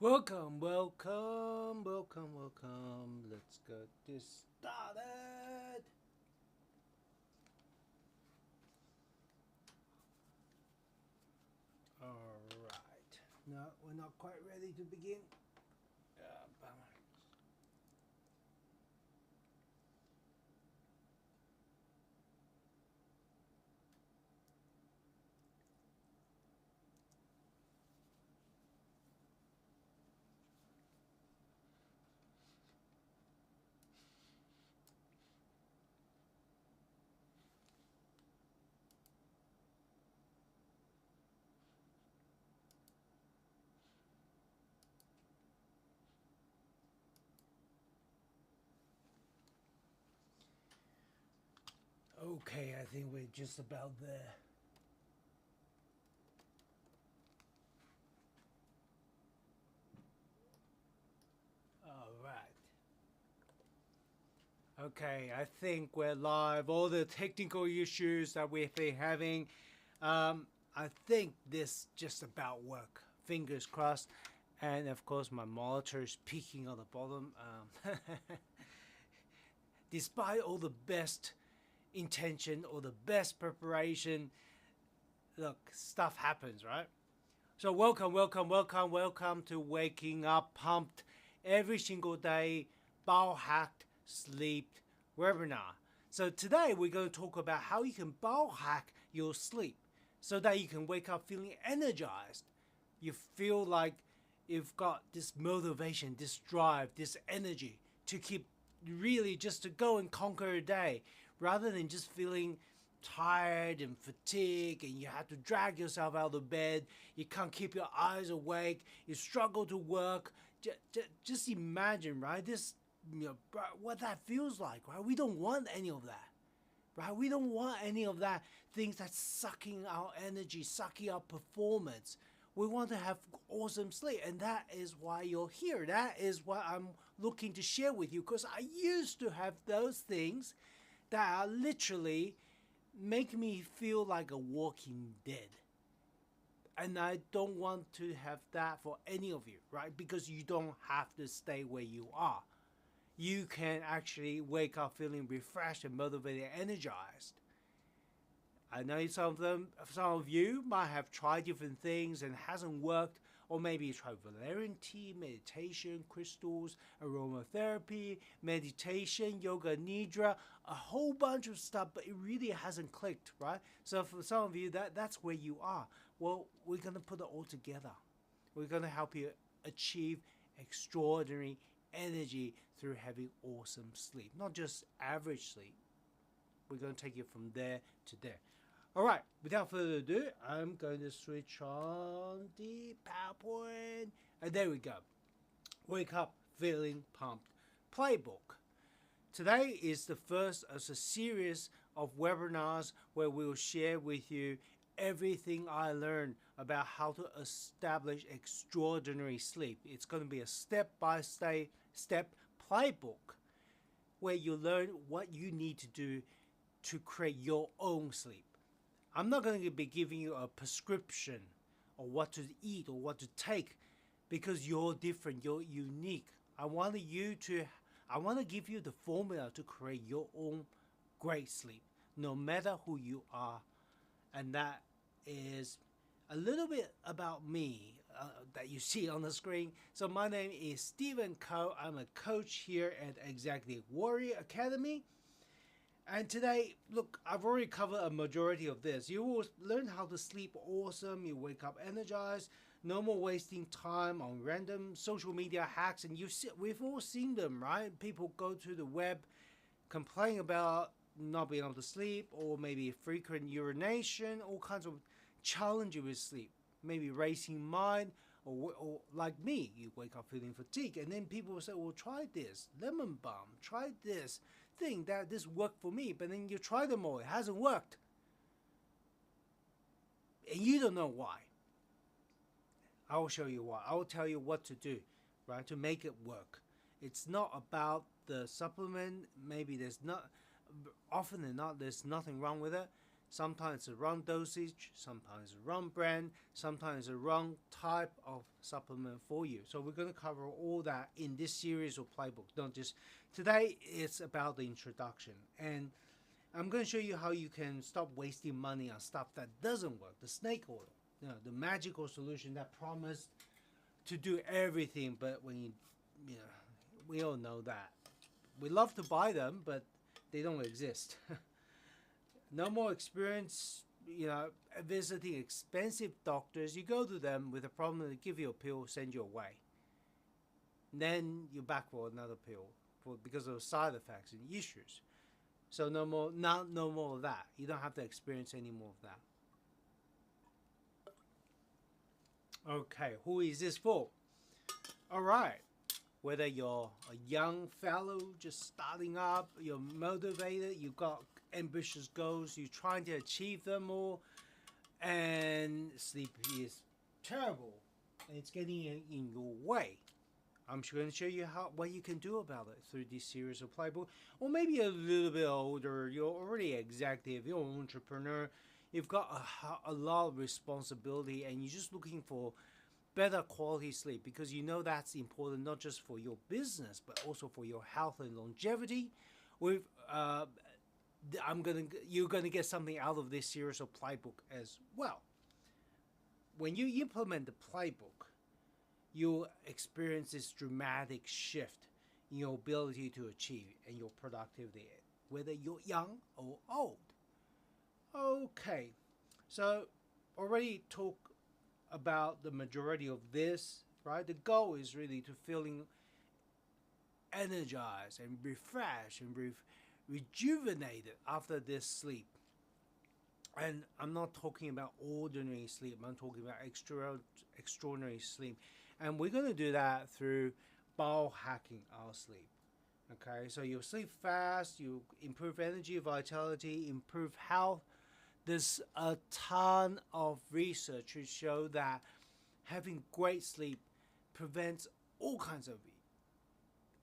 Welcome, welcome, welcome, welcome. Let's get this started. All right. No, we're not quite ready to begin. Bummer. Okay, I think we're just about there. All right. Okay, I think we're live. All the technical issues that we've been having, I think this just about work. Fingers crossed. And of course, my monitor is peaking on the bottom. Despite all the best intention or the best preparation, look, stuff happens, right? So welcome, welcome, welcome, welcome to Waking Up Pumped every single day, biohacked sleep webinar. So today we're going to talk about how you can biohack your sleep so that you can wake up feeling energized. You feel like you've got this motivation, this drive, this energy to keep really just to go and conquer a day rather than just feeling tired and fatigued and you have to drag yourself out of bed. You can't keep your eyes awake. You struggle to work. Just imagine, right? This, what that feels like, right? We don't want any of that, right? We don't want any of that things that's sucking our energy, sucking our performance. We want to have awesome sleep, and that is why you're here. That is what I'm looking to share with you because I used to have those things that are literally make me feel like a walking dead. And I don't want to have that for any of you, right? Because you don't have to stay where you are. You can actually wake up feeling refreshed and motivated, energized. I know some of you might have tried different things and hasn't worked, or maybe you tried valerian tea, meditation, crystals, aromatherapy, meditation, yoga nidra, a whole bunch of stuff, but it really hasn't clicked, right? So for some of you, that's where you are. Well, we're gonna put it all together. We're gonna help you achieve extraordinary energy through having awesome sleep, not just average sleep. We're going to take you from there to there. All right, without further ado, I'm going to switch on the PowerPoint. And there we go. Wake up feeling pumped. Playbook. Today is the first of a series of webinars where we'll share with you everything I learned about how to establish extraordinary sleep. It's going to be a step-by-step playbook where you learn what you need to do to create your own sleep. I'm not going to be giving you a prescription or what to eat or what to take because you're different, you're unique. I want to give you the formula to create your own great sleep, no matter who you are. And that is a little bit about me that you see on the screen. So my name is Stephen Ko. I'm a coach here at Executive Warrior Academy. And today, look, I've already covered a majority of this. You will learn how to sleep awesome, you wake up energized, no more wasting time on random social media hacks. And we've all seen them, right? People go to the web, complain about not being able to sleep, or maybe frequent urination, all kinds of challenges with sleep. Maybe racing mind, or like me, you wake up feeling fatigued. And then people will say, well, try this, lemon balm, try this. Think that this worked for me, but then you try them all, it hasn't worked. And you don't know why. I will show you why. I will tell you what to do, right, to make it work. It's not about the supplement. Maybe there's not, often than not, there's nothing wrong with it. Sometimes the wrong dosage, sometimes the wrong brand, sometimes the wrong type of supplement for you. So we're going to cover all that in this series of playbook. Don't just today. It's about the introduction, and I'm going to show you how you can stop wasting money on stuff that doesn't work. The snake oil, the magical solution that promised to do everything, but when we all know that. We love to buy them, but they don't exist. No more experience, visiting expensive doctors. You go to them with a problem, they give you a pill, send you away. Then you're back for another pill because of side effects and issues. So no more of that. You don't have to experience any more of that. Okay, who is this for? All right. Whether you're a young fellow just starting up, you're motivated, you've got ambitious goals, you're trying to achieve them all, and sleep is terrible and it's getting in your way. I'm going to show you what you can do about it through this series of playbook. Or maybe a little bit older, you're already executive, you're an entrepreneur, you've got a lot of responsibility, and you're just looking for better quality sleep, because that's important not just for your business but also for your health and longevity. With you're gonna get something out of this series of playbook as well. When you implement the playbook, you'll experience this dramatic shift in your ability to achieve and your productivity, whether you're young or old. Okay, so already talk about the majority of this, right? The goal is really to feeling energized and refreshed and rejuvenated after this sleep. And I'm not talking about ordinary sleep, I'm talking about extraordinary sleep. And we're going to do that through biohacking our sleep. Okay, so you sleep fast, you improve energy, vitality, improve health. There's a ton of research to show that having great sleep prevents all kinds of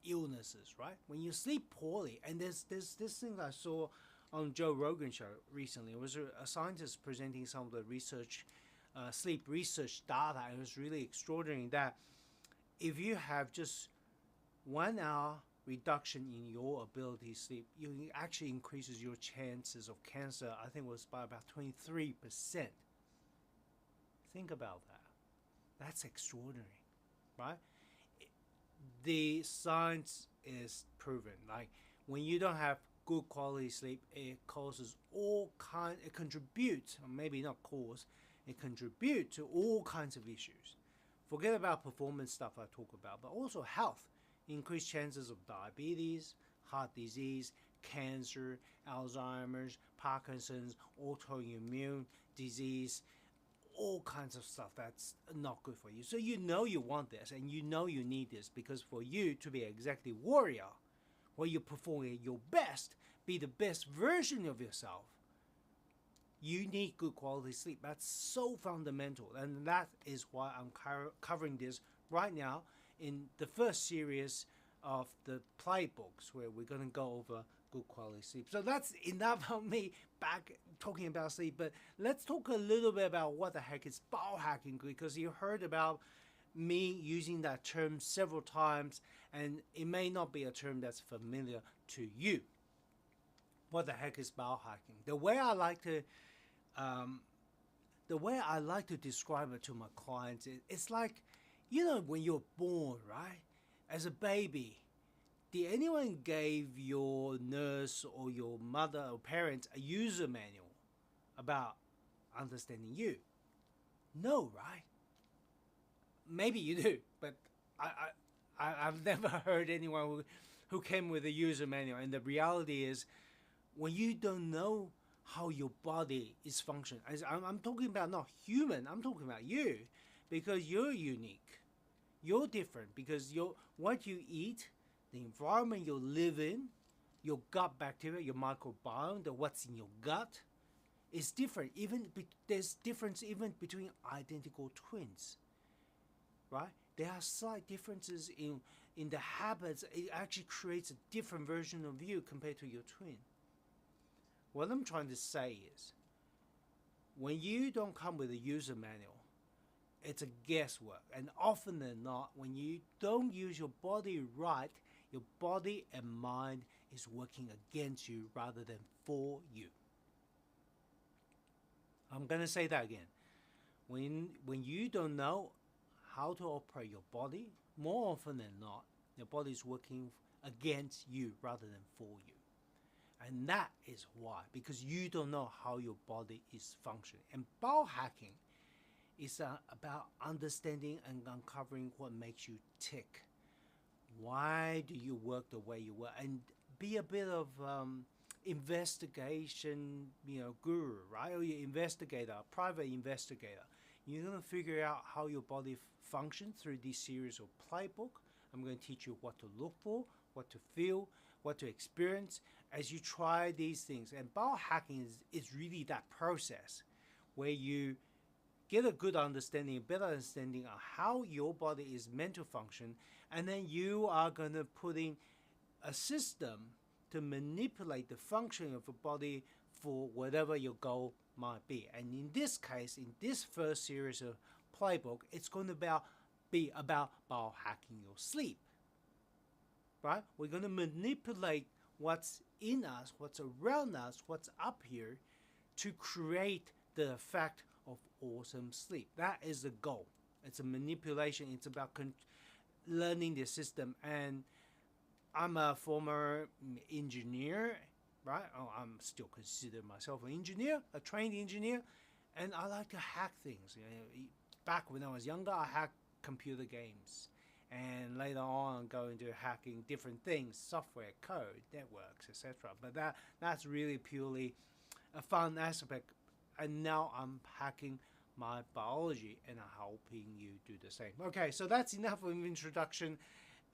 illnesses, right? When you sleep poorly, and there's this thing I saw on Joe Rogan show recently. It was a scientist presenting some of the research, sleep research data, and it was really extraordinary that if you have just 1 hour reduction in your ability to sleep, you actually increases your chances of cancer. I think it was by about 23%. Think about that. That's extraordinary, right? The science is proven. Like when you don't have good quality sleep, it causes it contributes, or maybe not cause, it contributes to all kinds of issues. Forget about performance stuff I talk about, but also health. Increased chances of diabetes, heart disease, cancer, Alzheimer's, Parkinson's, autoimmune disease, all kinds of stuff that's not good for you. So you want this, and you need this, because for you to be an executive warrior, where you perform at your best, be the best version of yourself, you need good quality sleep. That's so fundamental, and that is why I'm covering this right now in the first series of the playbooks, where we're going to go over good quality sleep. So that's enough of me back talking about sleep, but let's talk a little bit about what the heck is biohacking, because you heard about me using that term several times, and it may not be a term that's familiar to you. What the heck is biohacking? The way I like to describe it to my clients, it's like, when you're born, right? As a baby, did anyone give your nurse or your mother or parents a user manual about understanding you? No, right? Maybe you do, but I've never heard anyone who came with a user manual. And the reality is, when you don't know how your body is functioning, I'm talking about not human, I'm talking about you, because you're unique. You're different because what you eat, the environment you live in, your gut bacteria, your microbiome, what's in your gut is different. There's difference even between identical twins, right? There are slight differences in the habits. It actually creates a different version of you compared to your twin. What I'm trying to say is, when you don't come with a user manual, it's a guesswork. And often than not, when you don't use your body right, your body and mind is working against you rather than for you. I'm going to say that again. When you don't know how to operate your body, more often than not, your body is working against you rather than for you. And that is why, because you don't know how your body is functioning. And biohacking is about understanding and uncovering what makes you tick. Why do you work the way you work? And be a bit of investigation, guru, right? Or your investigator, private investigator. You're going to figure out how your body functions through this series of playbook. I'm going to teach you what to look for, what to feel, what to experience as you try these things. And biohacking is really that process where you get a good understanding, a better understanding of how your body is meant to function, and then you are going to put in a system to manipulate the functioning of the body for whatever your goal might be. And in this case, in this first series of playbook, it's going to be about biohacking your sleep. Right? We're going to manipulate what's in us, what's around us, what's up here to create the effect of awesome sleep. That is the goal. It's a manipulation. It's about learning the system. And I'm a former engineer, right? I'm still consider myself an engineer, a trained engineer, and I like to hack things. Back when I was younger, I hacked computer games. And later on, go into hacking different things, software, code, networks, etc. But that's really purely a fun aspect. And now I'm hacking my biology, and I'm helping you do the same. Okay, so that's enough of an introduction.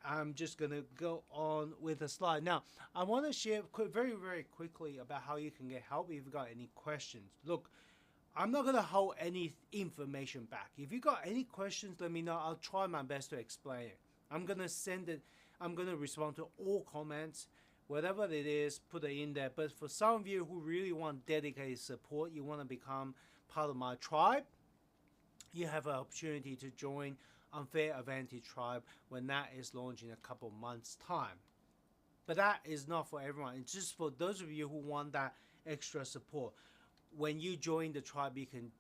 I'm just going to go on with the slide. Now, I want to share very, very quickly about how you can get help if you've got any questions. Look, I'm not going to hold any information back. If you got any questions, let me know. I'll try my best to explain it. I'm going to send it. I'm going to respond to all comments. Whatever it is, put it in there. But for some of you who really want dedicated support, you want to become part of my tribe, you have an opportunity to join Unfair Advantage Tribe when that is launched in a couple of months' time. But that is not for everyone. It's just for those of you who want that extra support. When you join the tribe, you can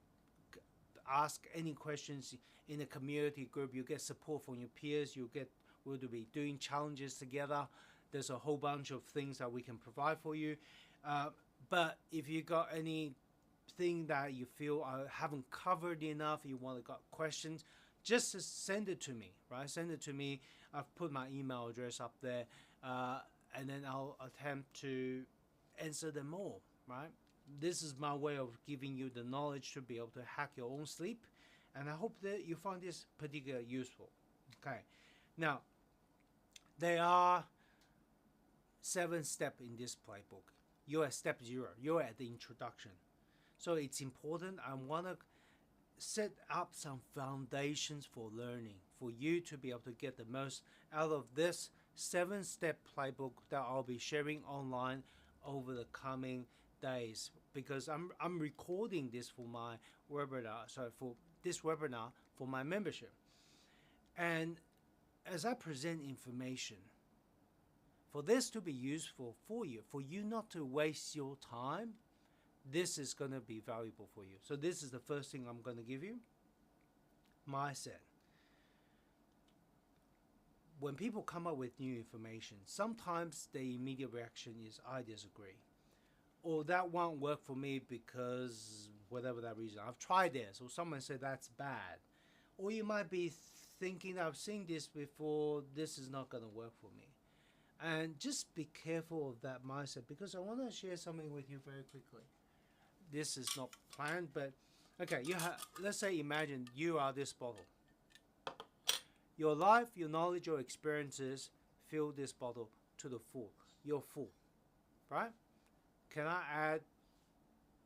ask any questions in the community group. You get support from your peers. We'll be doing challenges together. There's a whole bunch of things that we can provide for you. But if you got anything that you feel I haven't covered enough, you want to got questions, just send it to me, right? Send it to me. I've put my email address up there, and then I'll attempt to answer them all, right? This is my way of giving you the knowledge to be able to hack your own sleep, and I hope that you find this particularly useful. Okay, now there are 7 steps in this playbook. You're at step 0. You're at the introduction. So it's important. I want to set up some foundations for learning, for you to be able to get the most out of this 7-step playbook that I'll be sharing online over the coming days, because I'm recording this for my webinar, for this webinar for my membership. And as I present information, for this to be useful for you not to waste your time, this is going to be valuable for you. So this is the first thing I'm going to give you. Mindset. When people come up with new information, sometimes the immediate reaction is, I disagree. Or that won't work for me because whatever that reason. I've tried this, or someone said that's bad. Or you might be thinking, I've seen this before, this is not going to work for me. And just be careful of that mindset, because I want to share something with you very quickly. This is not planned, but okay, let's say imagine you are this bottle. Your life, your knowledge, your experiences fill this bottle to the full. You're full, right? Can I add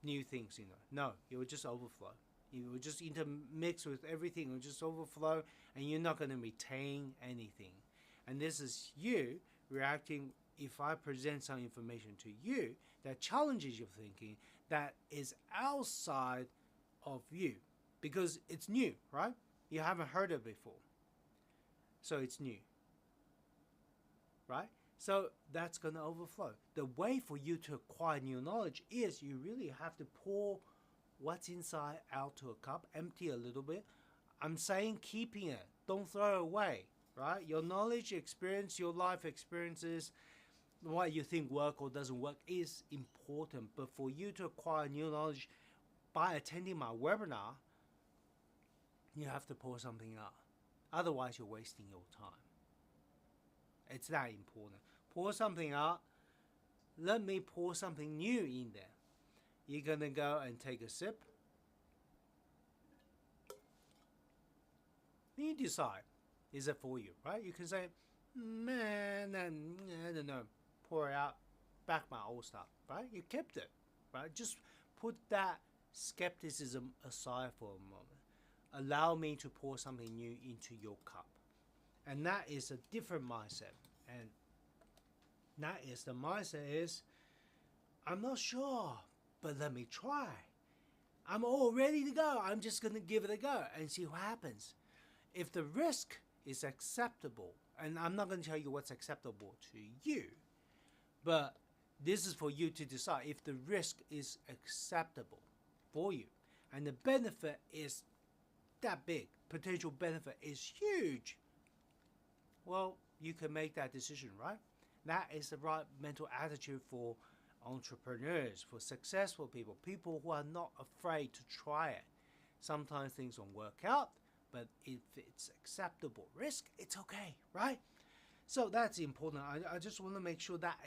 new things in it? No, it will just overflow. It will just intermix with everything. It will just overflow, and you're not going to retain anything. And this is you reacting. If I present some information to you that challenges your thinking, that is outside of you because it's new, right? You haven't heard it before. So it's new, right? So that's going to overflow. The way for you to acquire new knowledge is you really have to pour what's inside out to a cup, empty a little bit. I'm saying keeping it, don't throw it away, right? Your knowledge, experience, your life experiences, what you think work or doesn't work is important. But for you to acquire new knowledge by attending my webinar, you have to pour something out. Otherwise, you're wasting your time. It's that important. Pour something out. Let me pour something new in there. You're going to go and take a sip. And you decide, is it for you, right? You can say, man, I don't know, pour it out, back my old stuff, right? You kept it, right? Just put that skepticism aside for a moment. Allow me to pour something new into your cup. And that is a different mindset. And that is the mindset is, I'm not sure, but let me try. I'm all ready to go. I'm just going to give it a go and see what happens. If the risk is acceptable, and I'm not going to tell you what's acceptable to you, but this is for you to decide if the risk is acceptable for you. And the benefit is that big. Potential benefit is huge. Well, you can make that decision, right? That is the right mental attitude for entrepreneurs, for successful people, people who are not afraid to try it. Sometimes things won't work out, but if it's acceptable risk, it's okay, right? So that's important. I just want to make sure that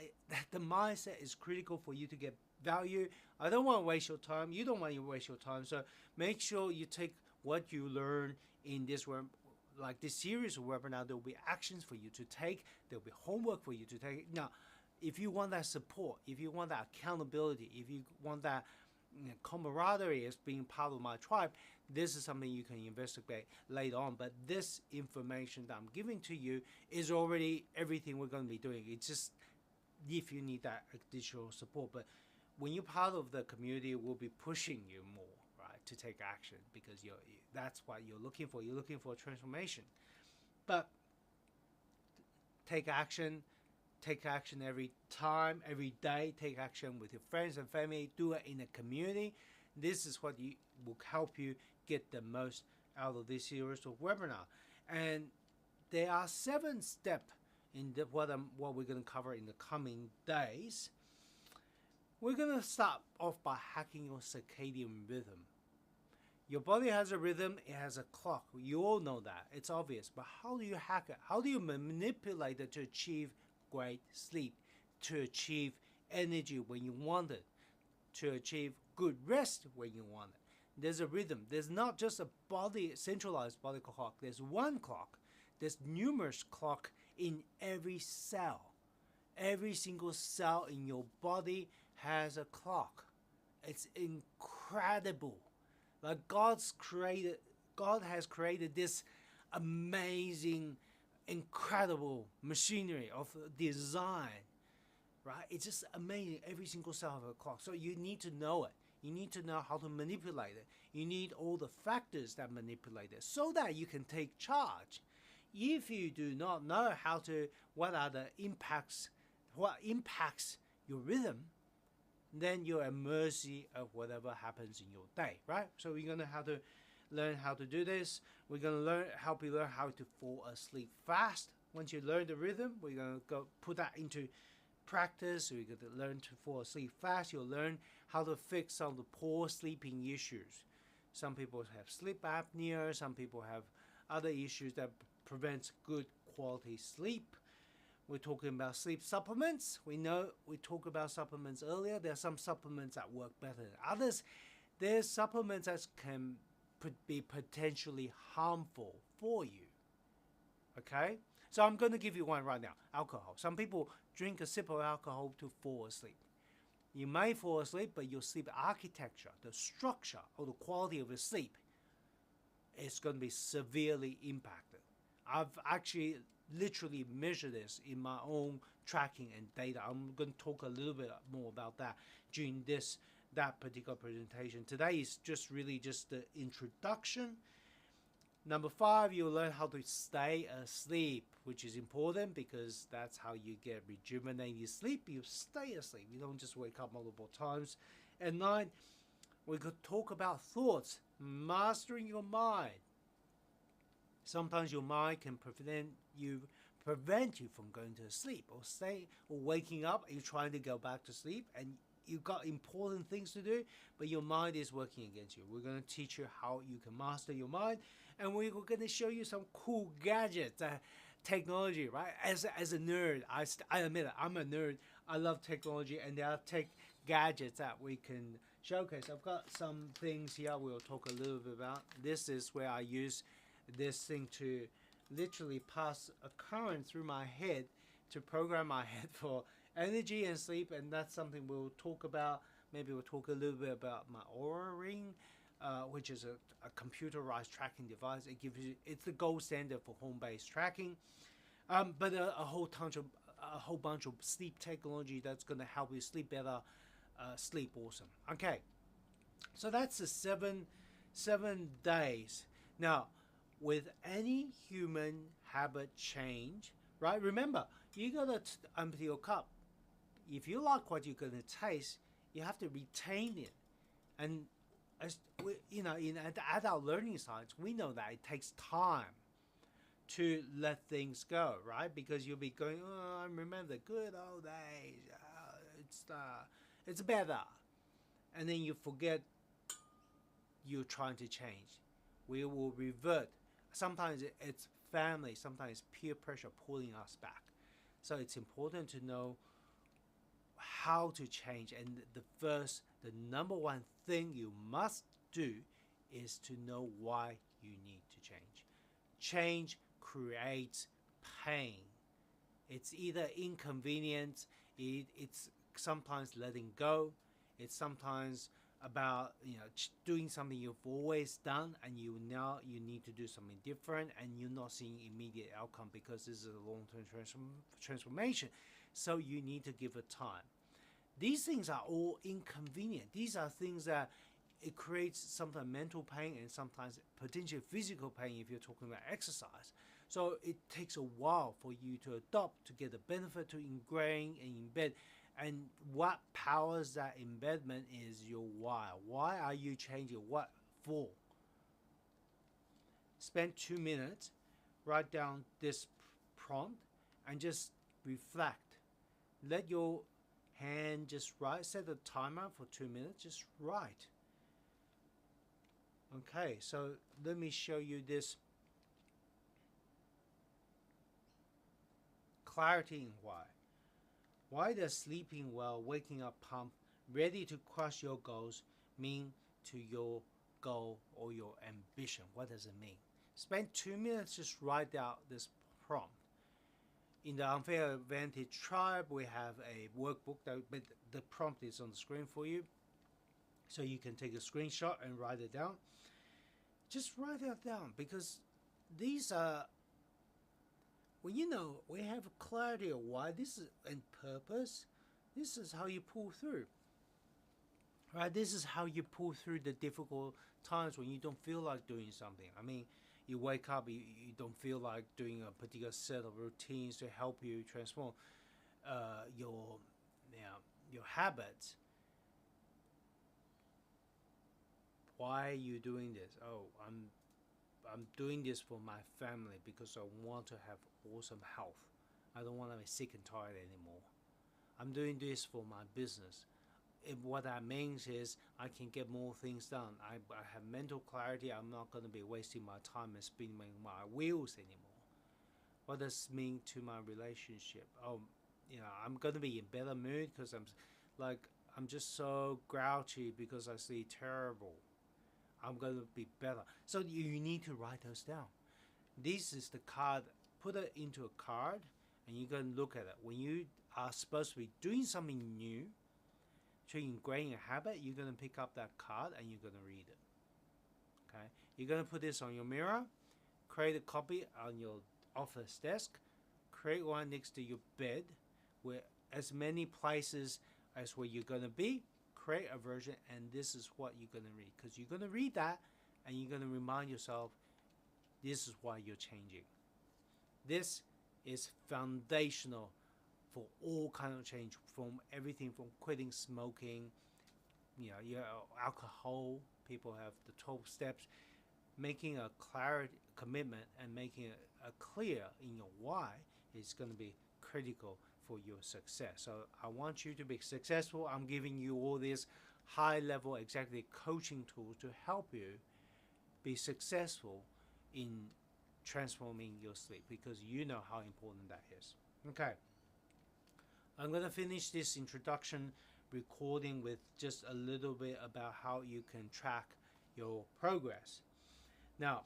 the mindset is critical for you to get value. I don't want to waste your time. You don't want to waste your time. So make sure you take what you learn in this like this series of webinar. There will be actions for you to take. There will be homework for you to take. Now, if you want that support, if you want that accountability, if you want that camaraderie as being part of my tribe, this is something you can investigate later on. But this information that I'm giving to you is already everything we're going to be doing. It's just if you need that additional support. But when you're part of the community, we'll be pushing you more, right, to take action, because that's what you're looking for. You're looking for a transformation. But take action. Take action every time, every day. Take action with your friends and family. Do it in a community. This is what will help you get the most out of this series of webinar. And there are 7 steps in what we're going to cover in the coming days. We're going to start off by hacking your circadian rhythm. Your body has a rhythm. It has a clock. You all know that. It's obvious. But how do you hack it? How do you manipulate it to achieve great sleep, to achieve energy when you want it, to achieve good rest when you want it? There's a rhythm. There's not just a centralized body clock. There's one clock. There's numerous clocks in every cell. Every single cell in your body has a clock. It's incredible. Like God has created this amazing, incredible machinery of design, right? It's just amazing. Every single cell of a clock. So you need to know it. You need to know how to manipulate it. You need all the factors that manipulate it so that you can take charge. If you do not know what impacts your rhythm, then you're at mercy of whatever happens in your day, right? So we're going to have to learn how to do this. We're going to help you learn how to fall asleep fast. Once you learn the rhythm, we're going to go put that into practice. We're going to learn to fall asleep fast. You'll learn how to fix some of the poor sleeping issues. Some people have sleep apnea. Some people have other issues that prevents good quality sleep. We're talking about sleep supplements. We talked about supplements earlier. There are some supplements that work better than others. There's supplements that can be potentially harmful for you. Okay? So I'm going to give you one right now. Alcohol. Some people drink a sip of alcohol to fall asleep. You may fall asleep, but your sleep architecture, the structure or the quality of your sleep is going to be severely impacted. I've actually literally measured this in my own tracking and data. I'm going to talk a little bit more about that during this that particular presentation. Today is just really just the introduction. Number 5, you'll learn how to stay asleep, which is important because that's how you get rejuvenated sleep. You stay asleep. You don't just wake up multiple times. And 9, we could talk about thoughts, mastering your mind. Sometimes your mind can prevent you from going to sleep or waking up. You're trying to go back to sleep and you've got important things to do, but your mind is working against you. We're going to teach you how you can master your mind, and we're going to show you some cool gadgets, technology, right? As a nerd, I admit it, I'm a nerd. I love technology, and there are tech gadgets that we can showcase. I've got some things here we'll talk a little bit about. This is where I use this thing to literally pass a current through my head to program my head for energy and sleep, and that's something we'll talk about. Maybe we'll talk a little bit about my Aura Ring, which is a computerized tracking device. It's the gold standard for home-based tracking, but a whole bunch of sleep technology that's going to help you sleep better, sleep awesome. Okay, so that's the seven days. Now, with any human habit change, right? Remember, you gotta empty your cup. If you like what you're gonna taste, you have to retain it. And as we, in adult learning science, we know that it takes time to let things go, right? Because you'll be going, oh, I remember the good old days. It's better, and then you forget you're trying to change. We will revert. Sometimes it's family, sometimes peer pressure pulling us back. So it's important to know how to change. And the number one thing you must do is to know why you need to change. Change creates pain. It's either inconvenience, it's sometimes letting go, it's sometimes about doing something you've always done and you need to do something different, and you're not seeing immediate outcome because this is a long-term transformation. So you need to give it time. These things are all inconvenient. These are things that it creates sometimes mental pain and sometimes potential physical pain if you're talking about exercise. So it takes a while for you to adopt, to get the benefit, to ingrain and embed. And what powers that embedment is your why. Why are you changing? What for? Spend 2 minutes, write down this prompt, and just reflect. Let your hand just write. Set a timer for 2 minutes. Just write. Okay, so let me show you this clarity in why. Why does sleeping well, waking up pumped, ready to crush your goals mean to your goal or your ambition? What does it mean? Spend 2 minutes, just write out this prompt. In the Unfair Advantage Tribe, we have a workbook, but the prompt is on the screen for you. So you can take a screenshot and write it down. Just write it down, because these are, when we have clarity of why this is and purpose, this is how you pull through. Right? This is how you pull through the difficult times when you don't feel like doing something. I mean, you wake up, you don't feel like doing a particular set of routines to help you transform your habits. Why are you doing this? Oh, I'm doing this for my family because I want to have awesome health. I don't want to be sick and tired anymore. I'm doing this for my business. What that means is I can get more things done. I have mental clarity. I'm not going to be wasting my time and spinning my wheels anymore. What does it mean to my relationship? Oh, I'm going to be in better mood because I'm just so grouchy because I see terrible. I'm going to be better. So you need to write those down. This is the card. Put it into a card and you're going to look at it. When you are supposed to be doing something new to ingrain a habit, you're going to pick up that card and you're going to read it. Okay? You're going to put this on your mirror, create a copy on your office desk, create one next to your bed, where as many places as where you're going to be, create a version, and this is what you're going to read. Because you're going to read that, and you're going to remind yourself, this is why you're changing. This is foundational for all kind of change, from everything from quitting smoking, your alcohol. People have the 12 steps. Making a clarity commitment and making it clear in your why is going to be critical for your success. So I want you to be successful. I'm giving you all these high-level executive coaching tools to help you be successful in transforming your sleep, because you know how important that is. Okay, I'm going to finish this introduction recording with just a little bit about how you can track your progress. Now,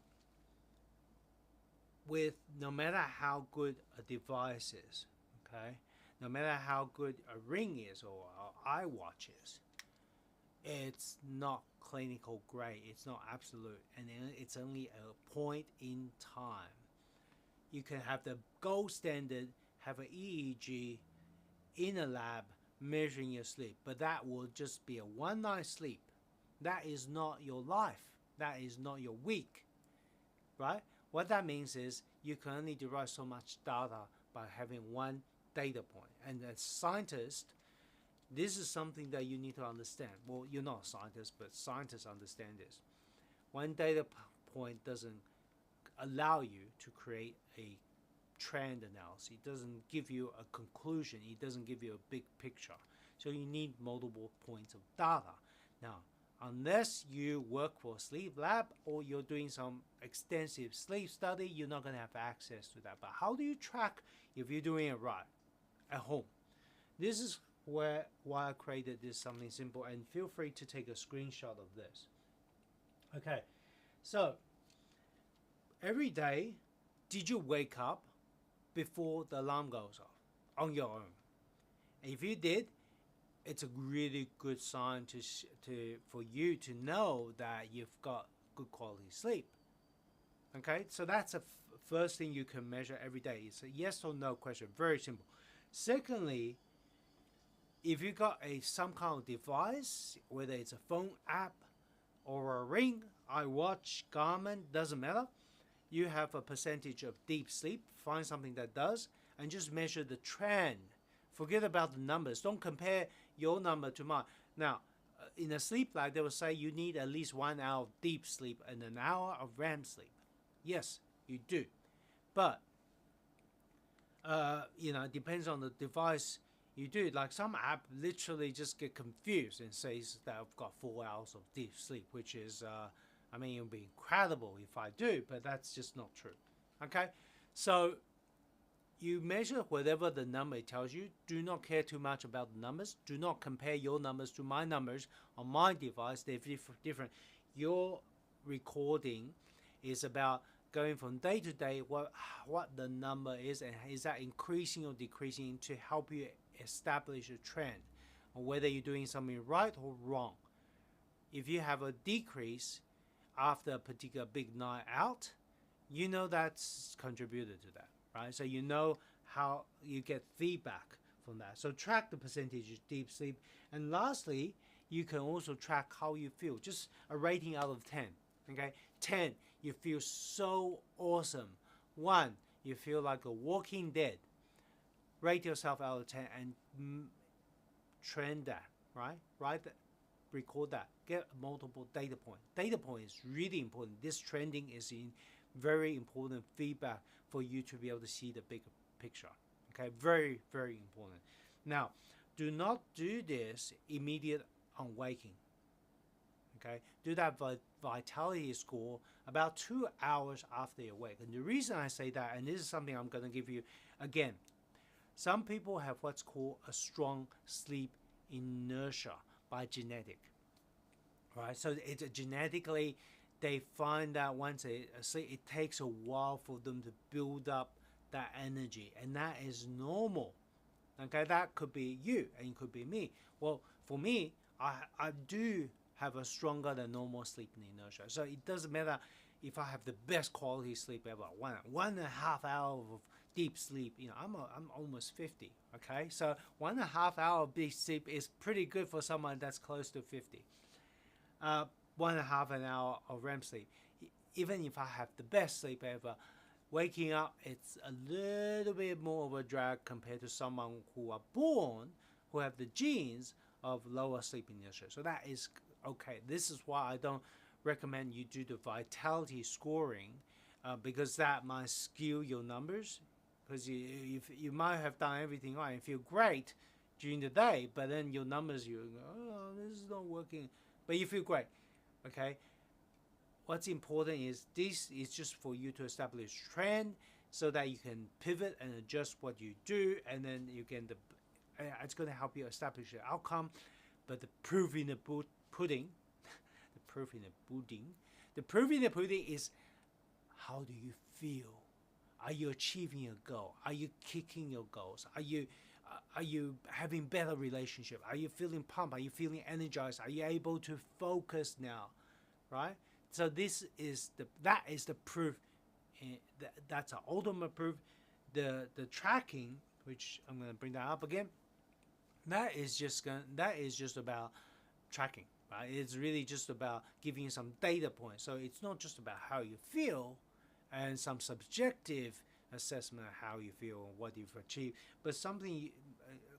with no matter how good a device is, okay, no matter how good a ring is or an iWatch is, it's not clinical grade. It's not absolute, and it's only a point in time. You can have the gold standard, have an EEG in a lab measuring your sleep, but that will just be a one night sleep. That is not your life. That is not your week, right? What that means is you can only derive so much data by having one data point. And as scientists, this is something that you need to understand. Well, you're not a scientist, but scientists understand this. One data point doesn't allow you to create a trend analysis. It doesn't give you a conclusion. It doesn't give you a big picture. So you need multiple points of data. Now, unless you work for a sleep lab or you're doing some extensive sleep study, you're not going to have access to that. But how do you track if you're doing it right at home? This is why I created this something simple, and feel free to take a screenshot of this. Okay, so every day, did you wake up before the alarm goes off on your own? And if you did, it's a really good sign for you to know that you've got good quality sleep. Okay, so that's the first thing you can measure every day. It's a yes or no question, very simple. Secondly, if you got some kind of device, whether it's a phone app or a ring, iWatch, Garmin, doesn't matter, you have a percentage of deep sleep. Find something that does, and just measure the trend. Forget about the numbers. Don't compare your number to mine. Now, in a sleep lab, they will say you need at least 1 hour of deep sleep and an hour of REM sleep. Yes, you do. But, it depends on the device you do. Like some app literally just get confused and says that I've got 4 hours of deep sleep, which is, it would be incredible if I do, but that's just not true. Okay? So, you measure whatever the number tells you. Do not care too much about the numbers. Do not compare your numbers to my numbers on my device. They're different. Your recording is about going from day to day, what the number is, and is that increasing or decreasing, to help you establish a trend, or whether you're doing something right or wrong. If you have a decrease after a particular big night out, you know that's contributed to that. Right, so you know how you get feedback from that. So track the percentage of deep sleep. And lastly, you can also track how you feel. Just a rating out of 10. Okay, 10, you feel so awesome. 1, you feel like a walking dead. Rate yourself out of 10 and trend that. Right, write that, record that. Get multiple data points. Data point is really important. This trending is in very important feedback for you to be able to see the bigger picture. Okay, very, very important. Now, do not do this immediate on waking. Okay, do that vitality score about 2 hours after you wake. And the reason I say that, and this is something I'm going to give you again, some people have what's called a strong sleep inertia by genetic. Right, so it's genetically, they find that once they sleep, it takes a while for them to build up that energy, and that is normal. Okay, that could be you, and it could be me. Well, for me, I do have a stronger than normal sleep inertia. So it doesn't matter if I have the best quality sleep ever, 1.5 hours of deep sleep. I'm almost 50. Okay, so 1.5 hour deep sleep is pretty good for someone that's close to 50. 1.5 an hour of REM sleep. Even if I have the best sleep ever, waking up it's a little bit more of a drag compared to someone who are born who have the genes of lower sleep inertia. So that is okay. This is why I don't recommend you do the vitality scoring, because that might skew your numbers. Because you might have done everything right and feel great during the day, but then your numbers, you go, oh, this is not working. But you feel great, okay? What's important is this is just for you to establish trend so that you can pivot and adjust what you do, and then you can, it's going to help you establish the outcome. But the proof in the pudding, the proof in the pudding is how do you feel? Are you achieving your goal? Are you kicking your goals? Are you having better relationship? Are you feeling pumped? Are you feeling energized? Are you able to focus now, right? So that is the proof. That's an ultimate proof. The tracking, which I'm going to bring that up again, that is just about tracking, right? It's really just about giving you some data points. So it's not just about how you feel and some subjective assessment of how you feel and what you've achieved, but something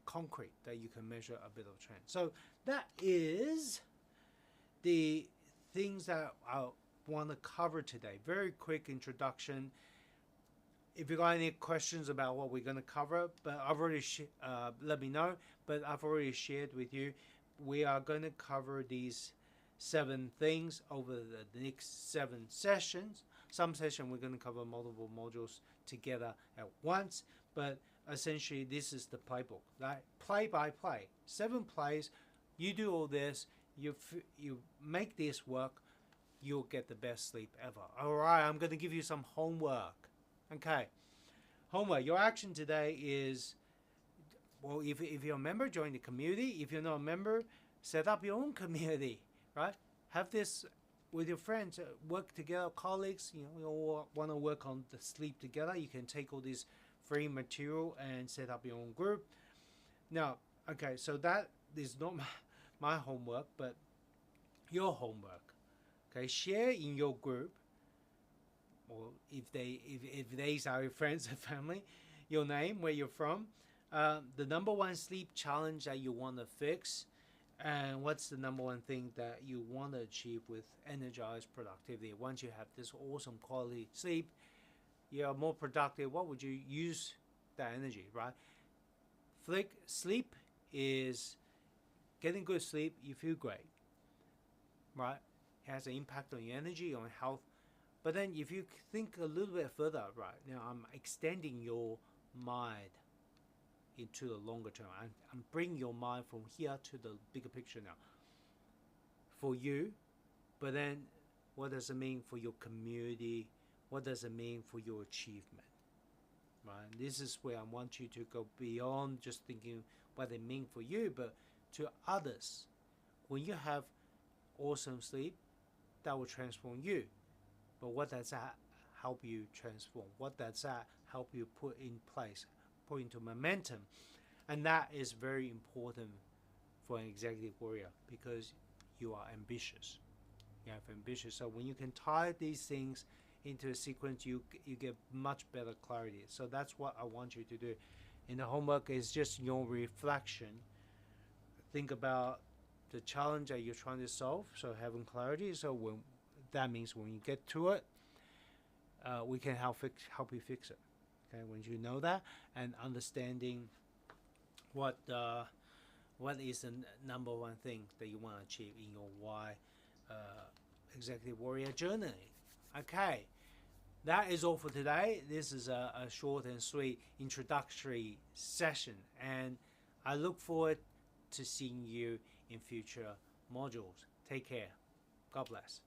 concrete that you can measure a bit of trend. So that is the things that I want to cover today. Very quick introduction. If you got any questions about what we're going to cover, but I've already let me know. But I've already shared with you. We are going to cover these 7 things over the next 7 sessions. Some session we're going to cover multiple modules together at once, but essentially this is the playbook, right? Play by play, 7 plays. You do all this. You make this work. You'll get the best sleep ever. All right, I'm going to give you some homework. Okay, homework. Your action today is, well, if you're a member, join the community. If you're not a member, set up your own community, right? Have this with your friends, work together, colleagues. We all want to work on the sleep together. You can take all this free material and set up your own group. Now, okay, so that is not my homework, but your homework. Okay, share in your group, or if they are your friends and family, your name, where you're from, the number 1 sleep challenge that you want to fix, and what's the number 1 thing that you want to achieve with energized productivity. Once you have this awesome quality sleep, you're more productive. What would you use that energy, right? Sleep is getting good sleep. You feel great, right? It has an impact on your energy, on health. But then if you think a little bit further, right, now I'm extending your mind into the longer term. I'm bringing your mind from here to the bigger picture now for you. But then what does it mean for your community? What does it mean for your achievement, right? This is where I want you to go beyond just thinking what it means for you, but to others. When you have awesome sleep, that will transform you. But what does that help you transform? What does that help you put in place, put into momentum? And that is very important for an executive warrior, because you are ambitious. You have ambitious. So when you can tie these things into a sequence, you get much better clarity. So that's what I want you to do. And the homework is just your reflection. Think about the challenge that you're trying to solve, so having clarity. So that means when you get to it, we can help you fix it. Okay, when you know that and understanding what is the number 1 thing that you want to achieve in your why executive warrior journey. Okay, that is all for today. This is a short and sweet introductory session, and I look forward to seeing you in future modules. Take care. God bless.